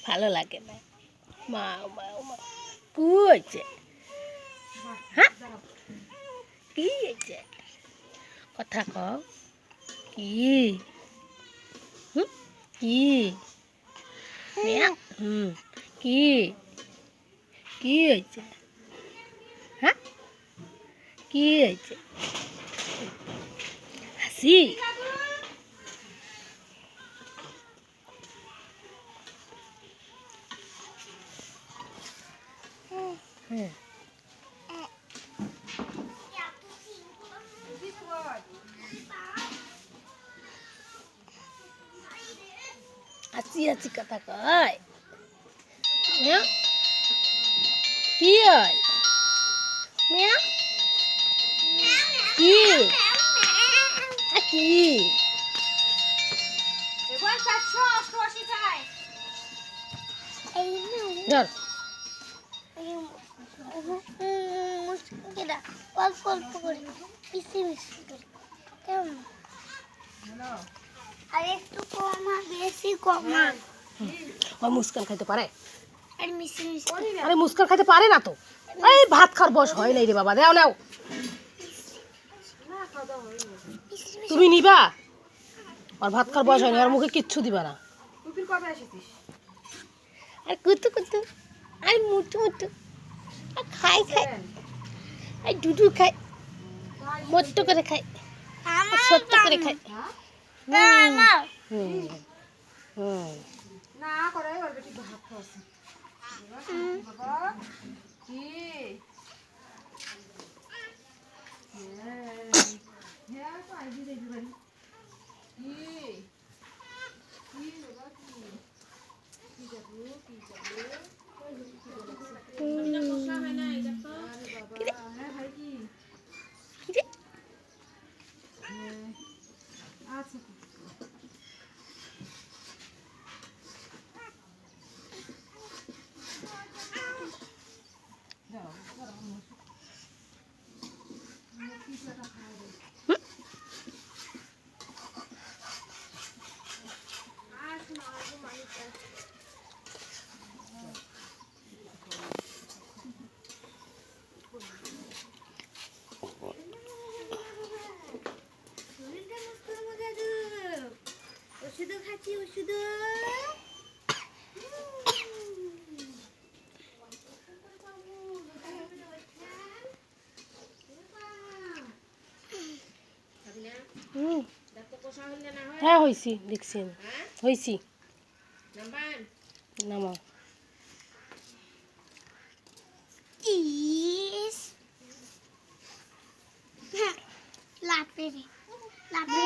ভালো লাগে না মা মা মা কি হয়েছে হ্যাঁ কি হয়েছে কথা কও কি কি কি কি হয়েছে হ্যাঁ কি হয়েছে হাসি হ্যাঁ হাসি হাসি কথা কয় হ্যাঁ কি হয় মিয়া কি কি ধর অল্প অল্প করে মিশি মিশি করে কেমন আর একটু কমা বেশি কমা ওই মুস্কান খাইতে পারে আর মিশি মিশি আরে মুস্কান খাইতে পারে না তো এই ভাত খাওয়ার বয়স হয় নাই রে বাবা দাও নাও তুমি নিবা আর ভাত খাওয়ার বয়স হয়নি আর মুখে কিচ্ছু দিবা না আর কুতু কুতু আর মুটু মুটু আর খাই খাই আর ডুডু খাই মট্ট করে খাই সত্য করে খাই না করে ওর বেটি ভাত খাওয়াছে বাবা কি হ্যাঁ তো আইবি দেখবি বাড়ি কি কি বাবা কি যাবো কি যাবো এটা কষা হয় না এটা তো আরে বাবা হ্যাঁ ভাই কি আচ্ছা ওষুধ খাচ্ছি ওষুধ হ্যাঁ হয়েছি দেখছি হয়েছি নামা ইস লাপে রে লাপে